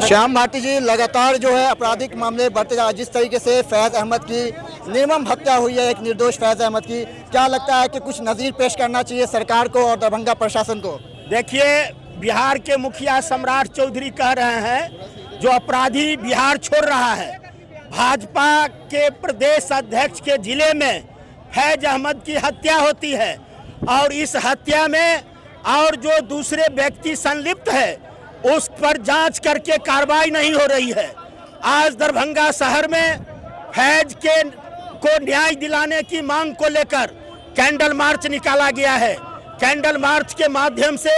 श्याम भारती जी, लगातार जो है आपराधिक मामले बढ़ते जा रहे हैं। जिस तरीके से फैज़ अहमद की निर्मम हत्या हुई है, एक निर्दोष फैज़ अहमद की, क्या लगता है कि कुछ नज़ीर पेश करना चाहिए सरकार को और दरभंगा प्रशासन को? देखिए, बिहार के मुखिया सम्राट चौधरी कह रहे हैं जो अपराधी बिहार छोड़ रहा है। भाजपा के प्रदेश अध्यक्ष के जिले में फैज़ अहमद की हत्या होती है और इस हत्या में और जो दूसरे व्यक्ति संलिप्त है उस पर जांच करके कार्रवाई नहीं हो रही है। आज दरभंगा शहर में फैज़ को न्याय दिलाने की मांग को लेकर कैंडल मार्च निकाला गया है। कैंडल मार्च के माध्यम से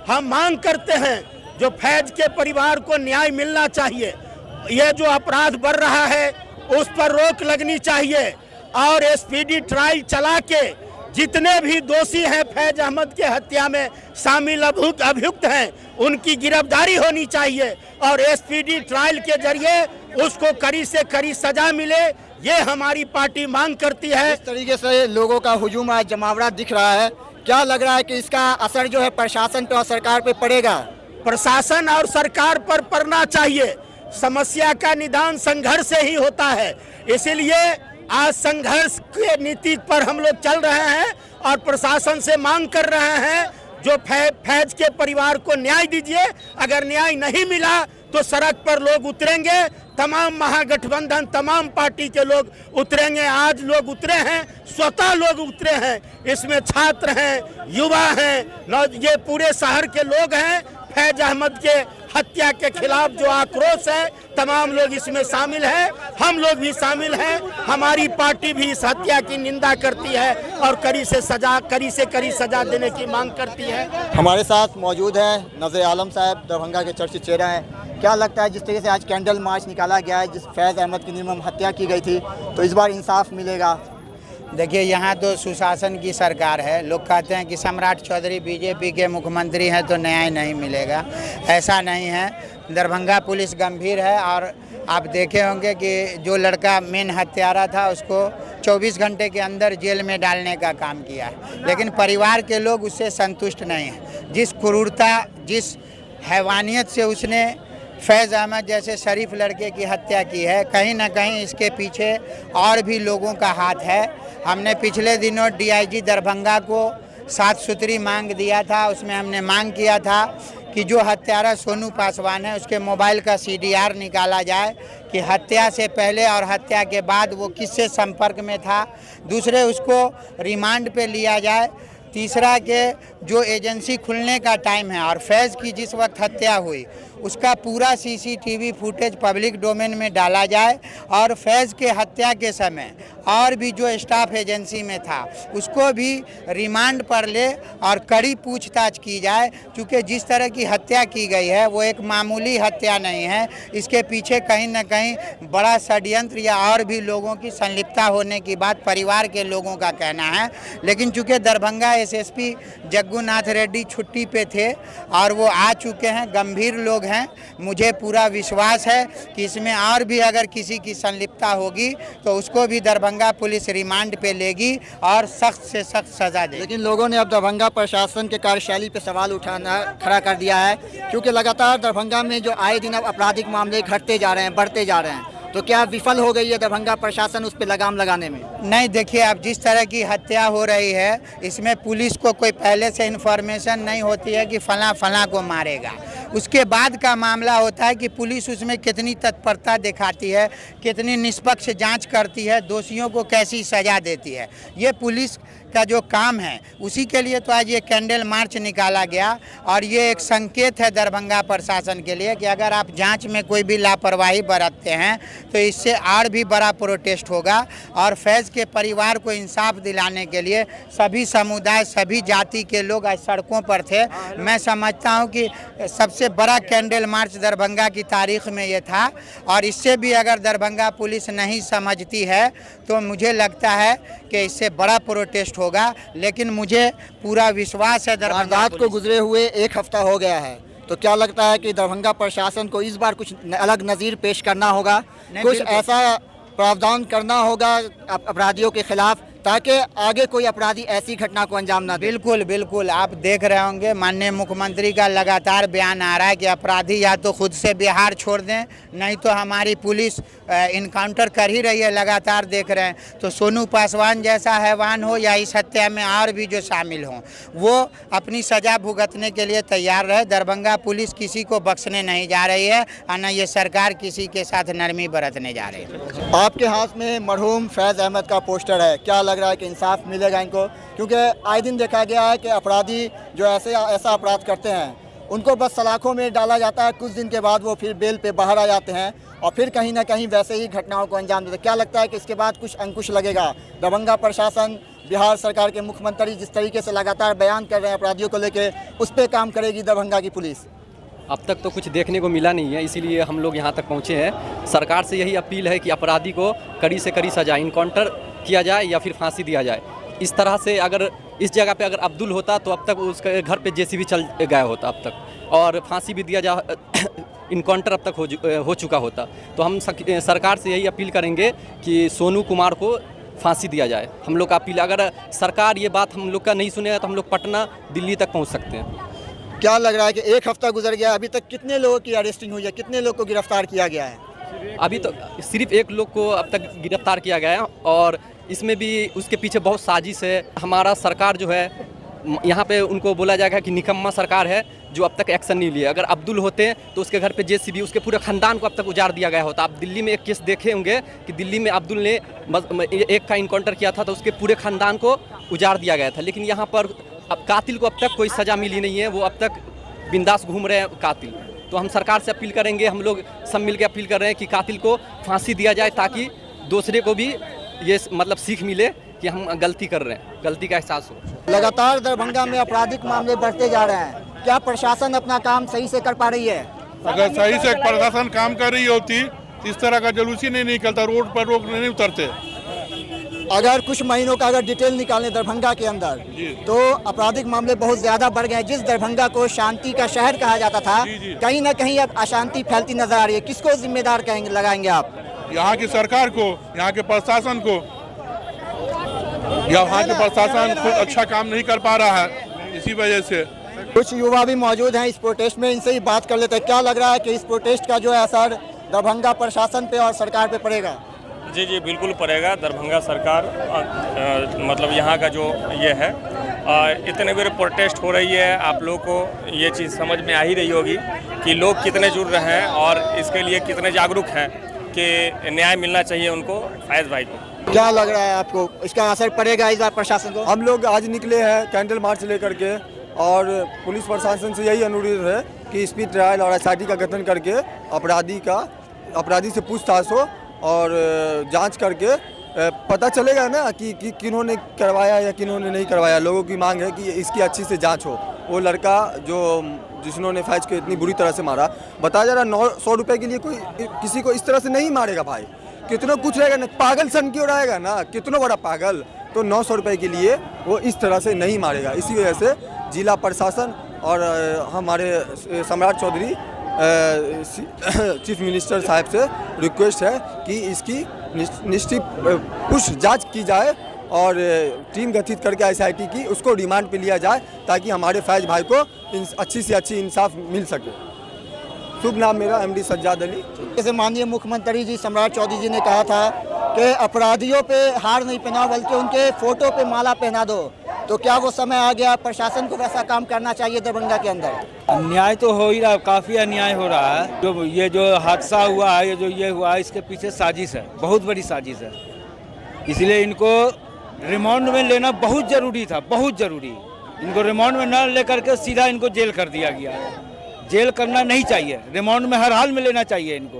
हम मांग करते हैं जो फैज़ के परिवार को न्याय मिलना चाहिए। ये जो अपराध बढ़ रहा है उस पर रोक लगनी चाहिए और स्पीडी ट्रायल चला के जितने भी दोषी हैं फैज़ अहमद के हत्या में शामिल अभियुक्त हैं उनकी गिरफ्तारी होनी चाहिए और स्पीडी ट्रायल के जरिए उसको कड़ी से कड़ी सजा मिले, ये हमारी पार्टी मांग करती है। इस तरीके से लोगों का हुजूम आज जमावड़ा दिख रहा है, क्या लग रहा है कि इसका असर जो है प्रशासन पे और सरकार पे पड़ेगा? प्रशासन और सरकार पर पड़ना चाहिए। समस्या का निदान संघर्ष से ही होता है, इसीलिए आज संघर्ष के नीति पर हम लोग चल रहे हैं और प्रशासन से मांग कर रहे हैं जो फैज़ के परिवार को न्याय दीजिए। अगर न्याय नहीं मिला तो सड़क पर लोग उतरेंगे, तमाम महागठबंधन तमाम पार्टी के लोग उतरेंगे। आज लोग उतरे हैं, स्वतः लोग उतरे हैं, इसमें छात्र हैं, युवा हैं, ये पूरे शहर के लोग हैं। फैज़ अहमद के हत्या के खिलाफ जो आक्रोश है तमाम लोग इसमें शामिल हैं, हम लोग भी शामिल हैं। हमारी पार्टी भी इस हत्या की निंदा करती है और कड़ी से कड़ी सजा देने की मांग करती है। हमारे साथ मौजूद है नज़र आलम साहब, दरभंगा के चर्चित चेहरा हैं। क्या लगता है जिस तरीके से आज कैंडल मार्च निकाला गया है, जिस फैज़ अहमद की निर्मम हत्या की गई थी, तो इस बार इंसाफ मिलेगा? देखिए, यहाँ तो सुशासन की सरकार है। लोग कहते हैं कि सम्राट चौधरी बीजेपी के मुख्यमंत्री हैं तो न्याय नहीं मिलेगा, ऐसा नहीं है। दरभंगा पुलिस गंभीर है और आप देखे होंगे कि जो लड़का मेन हत्यारा था उसको 24 घंटे के अंदर जेल में डालने का काम किया है, लेकिन परिवार के लोग उससे संतुष्ट नहीं हैं। जिस क्रूरता, जिस हैवानियत से उसने फैज़ अहमद जैसे शरीफ लड़के की हत्या की है, कहीं ना कहीं इसके पीछे और भी लोगों का हाथ है। हमने पिछले दिनों डीआईजी दरभंगा को 7 सूत्री मांग दिया था। उसमें हमने मांग किया था कि जो हत्यारा सोनू पासवान है उसके मोबाइल का सीडीआर निकाला जाए कि हत्या से पहले और हत्या के बाद वो किससे संपर्क में था। दूसरे, उसको रिमांड पे लिया जाए। तीसरा के जो एजेंसी खुलने का टाइम है और फैज़ की जिस वक्त हत्या हुई उसका पूरा सीसीटीवी फुटेज पब्लिक डोमेन में डाला जाए और फैज़ के हत्या के समय और भी जो स्टाफ एजेंसी में था उसको भी रिमांड पर ले और कड़ी पूछताछ की जाए, क्योंकि जिस तरह की हत्या की गई है वो एक मामूली हत्या नहीं है। इसके पीछे कहीं ना कहीं बड़ा षड्यंत्र या और भी लोगों की संलिप्तता होने की बात परिवार के लोगों का कहना है। लेकिन चूँकि दरभंगा एसएसपी जग्गूनाथ रेड्डी छुट्टी पे थे और वो आ चुके हैं, गंभीर लोग हैं, मुझे पूरा विश्वास है कि इसमें और भी अगर किसी की संलिप्तता होगी तो उसको भी दरभंगा पुलिस रिमांड पे लेगी और सख्त से सख्त सजा देगी। लेकिन लोगों ने अब दरभंगा प्रशासन के कार्यशैली पे सवाल उठाना खड़ा कर दिया है, क्योंकि लगातार दरभंगा में जो आए दिन अब आपराधिक मामले घटते जा रहे हैं, बढ़ते जा रहे हैं, तो क्या विफल हो गई है दरभंगा प्रशासन उस पर लगाम लगाने में? नहीं, देखिए, अब जिस तरह की हत्या हो रही है इसमें पुलिस को कोई पहले से इन्फॉर्मेशन नहीं होती है कि फलां को मारेगा। उसके बाद का मामला होता है कि पुलिस उसमें कितनी तत्परता दिखाती है, कितनी निष्पक्ष जांच करती है, दोषियों को कैसी सज़ा देती है। ये पुलिस का जो काम है उसी के लिए तो आज ये कैंडल मार्च निकाला गया और ये एक संकेत है दरभंगा प्रशासन के लिए कि अगर आप जांच में कोई भी लापरवाही बरतते हैं तो इससे और भी बड़ा प्रोटेस्ट होगा। और फैज़ के परिवार को इंसाफ दिलाने के लिए सभी समुदाय, सभी जाति के लोग आज सड़कों पर थे। मैं समझता हूँ कि सबसे बड़ा कैंडल मार्च दरभंगा की तारीख में ये था और इससे भी अगर दरभंगा पुलिस नहीं समझती है तो मुझे लगता है कि इससे बड़ा प्रोटेस्ट होगा। लेकिन मुझे पूरा विश्वास है दरभंगा को गुजरे हुए 1 हफ्ता हो गया है, तो क्या लगता है कि दरभंगा प्रशासन को इस बार कुछ अलग नज़ीर पेश करना होगा, कुछ ऐसा प्रावधान करना होगा अपराधियों के खिलाफ ताकि आगे कोई अपराधी ऐसी घटना को अंजाम ना दे। बिल्कुल बिल्कुल, आप देख रहे होंगे माननीय मुख्यमंत्री का लगातार बयान आ रहा है कि अपराधी या तो खुद से बिहार छोड़ दें, नहीं तो हमारी पुलिस इनकाउंटर कर ही रही है, लगातार देख रहे हैं। तो सोनू पासवान जैसा हैवान हो या इस हत्या में और भी जो शामिल हों, वो अपनी सजा भुगतने के लिए तैयार रहे। दरभंगा पुलिस किसी को बख्शने नहीं जा रही है और न ये सरकार किसी के साथ नरमी बरतने जा रही है। आपके हाथ में मरहूम फैज़ अहमद का पोस्टर है, क्या लग रहा है कि इंसाफ मिलेगा इनको? क्योंकि आए दिन देखा गया है कि अपराधी जो ऐसा अपराध करते हैं उनको बस सलाखों में डाला जाता है, कुछ दिन के बाद वो फिर बेल पे बाहर आ जाते हैं और फिर कहीं ना कहीं वैसे ही घटनाओं को अंजाम देते हैं। क्या लगता है कि इसके बाद कुछ अंकुश लगेगा? दरभंगा प्रशासन, बिहार सरकार के मुख्यमंत्री जिस तरीके से लगातार बयान कर रहे हैं अपराधियों को लेकर, उस पर काम करेगी दरभंगा की पुलिस? अब तक तो कुछ देखने को मिला नहीं है, इसीलिए हम लोग यहाँ तक पहुँचे हैं। सरकार से यही अपील है कि अपराधी को कड़ी से कड़ी सजा, इनकाउंटर किया जाए या फिर फांसी दिया जाए। इस तरह से अगर इस जगह पे अगर अब्दुल होता तो अब तक उसके घर पे जेसीबी चल गया होता अब तक, और फांसी भी दिया जा इनकाउंटर अब तक हो चुका होता। तो हम सरकार से यही अपील करेंगे कि सोनू कुमार को फांसी दिया जाए। हम लोग का अपील, अगर सरकार ये बात हम लोग का नहीं सुनेगा तो हम लोग पटना, दिल्ली तक पहुँच सकते हैं। क्या लग रहा है कि एक हफ्ता गुजर गया, अभी तक कितने लोगों की अरेस्टिंग हुई है, कितने लोग को गिरफ्तार किया गया है? अभी तो सिर्फ एक लोग को अब तक गिरफ्तार किया गया है और इसमें भी उसके पीछे बहुत साजिश है। हमारा सरकार जो है यहाँ पे उनको बोला जाएगा कि निकम्मा सरकार है जो अब तक एक्शन नहीं लिया। अगर अब्दुल होते तो उसके घर पे जेसीबी, उसके पूरे खानदान को अब तक उजाड़ दिया गया होता। आप दिल्ली में एक केस देखे होंगे कि दिल्ली में अब्दुल ने एक का इनकाउंटर किया था तो उसके पूरे खानदान को उजाड़ दिया गया था। लेकिन यहाँ पर अब कातिल को अब तक कोई सज़ा मिली नहीं है, वो अब तक बिंदास घूम रहे हैं कातिल। तो हम सरकार से अपील करेंगे, हम लोग सब मिल के अपील कर रहे हैं कि कातिल को फांसी दिया जाए ताकि दूसरे को भी ये मतलब सीख मिले कि हम गलती कर रहे हैं, गलती का एहसास हो। लगातार दरभंगा में आपराधिक मामले बढ़ते जा रहे हैं, क्या प्रशासन अपना काम सही से कर पा रही है? अगर सही से प्रशासन काम कर रही होती तो इस तरह का जुलूस ही नहीं निकलता, रोड पर लोग नहीं उतरते। अगर कुछ महीनों का अगर डिटेल निकालें दरभंगा के अंदर तो आपराधिक मामले बहुत ज्यादा बढ़ गए। जिस दरभंगा को शांति का शहर कहा जाता था, कहीं ना कहीं अब अशांति फैलती नजर आ रही है। किसको जिम्मेदार कहेंगे, लगाएंगे आप? यहाँ की सरकार को, यहाँ के प्रशासन को। यहाँ के प्रशासन खुद अच्छा काम नहीं कर पा रहा है, इसी वजह से। कुछ युवा भी मौजूद हैं इस प्रोटेस्ट में, इनसे ही बात कर लेते हैं। क्या लग रहा है कि इस प्रोटेस्ट का जो है असर दरभंगा प्रशासन पे और सरकार पे पड़ेगा? जी जी बिल्कुल पड़ेगा। दरभंगा सरकार मतलब यहाँ का जो ये है, इतने बड़े प्रोटेस्ट हो रही है, आप लोग को ये चीज़ समझ में आ ही रही होगी कि लोग कितने जुड़ रहे हैं और इसके लिए कितने जागरूक हैं कि न्याय मिलना चाहिए उनको, फैज़ भाई को। क्या लग रहा है आपको, इसका असर पड़ेगा इस बार प्रशासन को? हम लोग आज निकले हैं कैंडल मार्च लेकर के और पुलिस प्रशासन से यही अनुरोध है कि स्पीड ट्रायल और एसआईटी का गठन करके अपराधी से पूछताछ हो और जांच करके पता चलेगा ना कि किन्होंने करवाया या किन्होंने नहीं करवाया। लोगों की मांग है कि इसकी अच्छी से जांच हो। वो लड़का जिन्होंने फैज को इतनी बुरी तरह से मारा, बताया जा रहा 900 रुपये के लिए कोई किसी को इस तरह से नहीं मारेगा भाई। कितना कुछ रहेगा ना, पागल सन की उड़ाएगा ना, कितना बड़ा पागल, तो 900 रुपये के लिए वो इस तरह से नहीं मारेगा। इसी वजह से जिला प्रशासन और हमारे सम्राट चौधरी चीफ मिनिस्टर साहब से रिक्वेस्ट है कि इसकी निश्चित कुछ जांच की जाए और टीम गठित करके एसआईटी की उसको रिमांड पे लिया जाए ताकि हमारे फैज भाई को अच्छी से अच्छी इंसाफ मिल सके। शुभ नाम मेरा एमडी सज्जाद अली। जैसे माननीय मुख्यमंत्री जी सम्राट चौधरी जी ने कहा था कि अपराधियों पे हार नहीं पहनाओ बल्कि उनके फोटो पे माला पहना दो, तो क्या वो समय आ गया प्रशासन को वैसा काम करना चाहिए दरभंगा के अंदर? अन्याय तो हो ही रहा, काफ़ी अन्याय हो रहा है। जो हादसा हुआ है, ये हुआ है, इसके पीछे साजिश है, बहुत बड़ी साजिश है। इसलिए इनको रिमांड में लेना बहुत ज़रूरी था, बहुत ज़रूरी। इनको रिमांड में न लेकर के सीधा इनको जेल कर दिया गया। जेल करना नहीं चाहिए, रिमांड में हर हाल में लेना चाहिए इनको,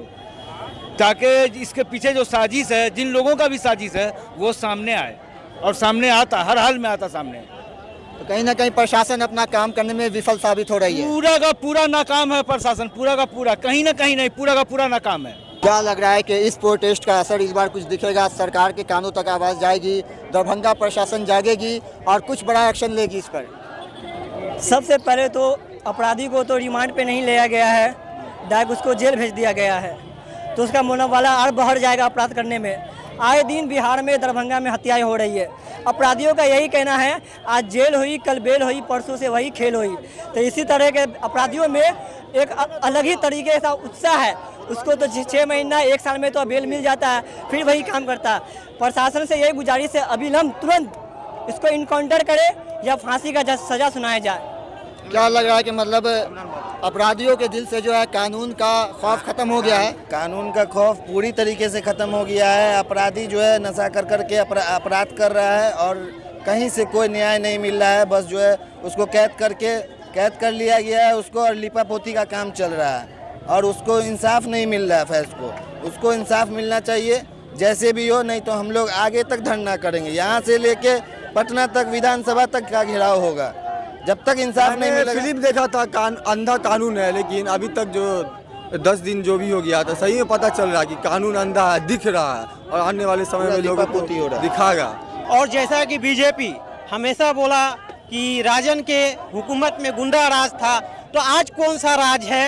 ताकि इसके पीछे जो साजिश है, जिन लोगों का भी साजिश है, वो सामने आए और सामने आता, हर हाल में आता सामने। तो कहीं ना कहीं प्रशासन अपना काम करने में विफल साबित हो रही है। पूरा का पूरा नाकाम है प्रशासन, पूरा का पूरा, कहीं ना कहीं नहीं, पूरा का पूरा नाकाम है। क्या लग रहा है कि इस प्रोटेस्ट का असर इस बार कुछ दिखेगा? सरकार के कानों तक आवाज़ जाएगी, दरभंगा प्रशासन जागेगी और कुछ बड़ा एक्शन लेगी इस पर? सबसे पहले तो अपराधी को तो रिमांड पे नहीं लिया गया है, डायरेक्ट उसको जेल भेज दिया गया है, तो उसका मनोबल और बढ़ जाएगा अपराध करने में। आए दिन बिहार में दरभंगा में हत्याएं हो रही है। अपराधियों का यही कहना है, आज जेल हुई, कल बेल हुई, परसों से वही खेल हुई। तो इसी तरह के अपराधियों में एक अलग ही तरीके का उत्साह है। उसको तो 6 महीना 1 साल में तो बेल मिल जाता है, फिर वही काम करता है। प्रशासन से यही गुजारिश है, अविलंब तुरंत इसको इनकाउंटर करे या फांसी का सजा सुनाया जाए। क्या लग रहा है कि मतलब अपराधियों के दिल से जो है कानून का खौफ खत्म हो गया है? कानून का खौफ पूरी तरीके से ख़त्म हो गया है। अपराधी जो है नशा कर करके अपराध कर रहा है और कहीं से कोई न्याय नहीं मिल रहा है। बस जो है उसको कैद कर लिया गया है उसको, और लिपापोती का काम चल रहा है और उसको इंसाफ नहीं मिल रहा है। फैज को उसको इंसाफ मिलना चाहिए जैसे भी हो, नहीं तो हम लोग आगे तक धरना करेंगे। यहाँ से लेके पटना तक, विधानसभा तक का घेराव होगा जब तक इंसाफ नहीं मिलेगा। फिल्म देखा था अंधा कानून है, लेकिन अभी तक जो 10 दिन जो भी हो गया था, सही में पता चल रहा है कि कानून अंधा है, दिख रहा है और आने वाले समय में लोगों को दिखागा। और जैसा कि बीजेपी हमेशा बोला कि राजन के हुकूमत में गुंडा राज था, तो आज कौन सा राज है?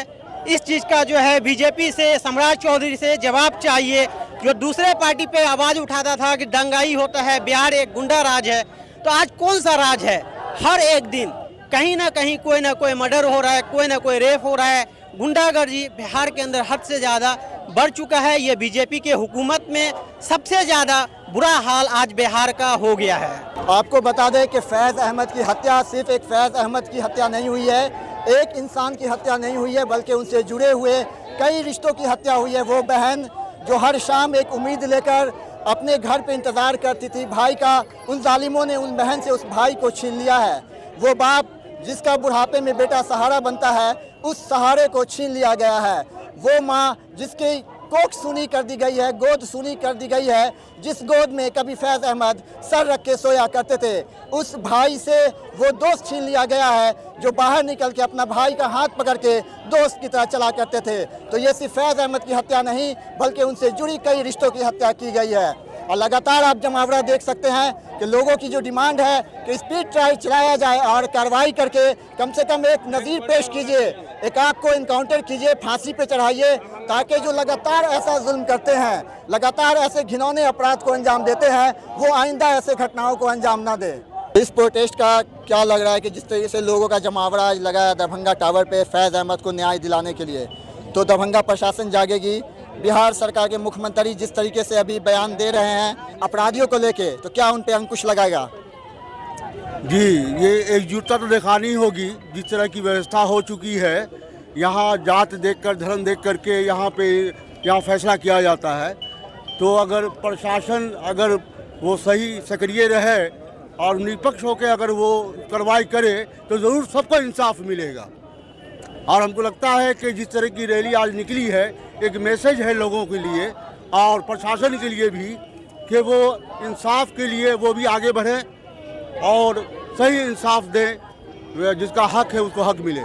इस चीज़ का जो है बीजेपी से, सम्राट चौधरी से जवाब चाहिए। जो दूसरे पार्टी पे आवाज़ उठाता था कि दंगाई होता है, बिहार एक गुंडा राज है, तो आज कौन सा राज है? हर एक दिन कहीं ना कहीं कोई ना कोई मर्डर हो रहा है, कोई ना कोई रेप हो रहा है। गुंडागर्दी बिहार के अंदर हद से ज़्यादा बढ़ चुका है। ये बीजेपी के हुकूमत में सबसे ज़्यादा बुरा हाल आज बिहार का हो गया है। आपको बता दें कि फैज़ अहमद की हत्या सिर्फ एक फैज़ अहमद की हत्या नहीं हुई है, एक इंसान की हत्या नहीं हुई है, बल्कि उनसे जुड़े हुए कई रिश्तों की हत्या हुई है। वो बहन जो हर शाम एक उम्मीद लेकर अपने घर पे इंतज़ार करती थी भाई का, उन जालिमों ने उन बहन से उस भाई को छीन लिया है। वो बाप जिसका बुढ़ापे में बेटा सहारा बनता है, उस सहारे को छीन लिया गया है। वो माँ जिसकी कोख सूनी कर दी गई है, गोद सूनी कर दी गई है, जिस गोद में कभी फैज़ अहमद सर रख के सोया करते थे, उस भाई से वो दोस्त छीन लिया गया है जो बाहर निकल के अपना भाई का हाथ पकड़ के दोस्त की तरह चला करते थे। तो ये सिर्फ फैज़ अहमद की हत्या नहीं, बल्कि उनसे जुड़ी कई रिश्तों की हत्या की गई है। और लगातार आप जमावड़ा देख सकते हैं कि लोगों की जो डिमांड है कि स्पीड ट्रायल चलाया जाए और कार्रवाई करके कम से कम एक नज़ीर पेश कीजिए, एक आग को इनकाउंटर कीजिए, फांसी पे चढ़ाइए, ताकि जो लगातार ऐसा जुल्म करते हैं, लगातार ऐसे घिनौने अपराध को अंजाम देते हैं, वो आइंदा ऐसे घटनाओं को अंजाम ना दे। इस प्रोटेस्ट का क्या लग रहा है कि जिस तरीके से लोगों का जमावड़ा लगा है दरभंगा टावर पे फैज़ अहमद को न्याय दिलाने के लिए, तो दरभंगा प्रशासन जागेगी? बिहार सरकार के मुख्यमंत्री जिस तरीके से अभी बयान दे रहे हैं अपराधियों को लेके, तो क्या उन पे अंकुश लगाएगा? जी, ये एकजुटता तो दिखानी होगी। जिस तरह की व्यवस्था हो चुकी है, यहाँ जात देखकर, धर्म देख करके यहाँ फैसला किया जाता है, तो अगर प्रशासन अगर वो सही सक्रिय रहे और निष्पक्ष होकर अगर वो कार्रवाई करे तो ज़रूर सबको इंसाफ मिलेगा। और हमको लगता है कि जिस तरह की रैली आज निकली है, एक मैसेज है लोगों के लिए और प्रशासन के लिए भी कि वो इंसाफ के लिए वो भी आगे बढ़ें और सही इंसाफ दें, जिसका हक है उसको हक मिले।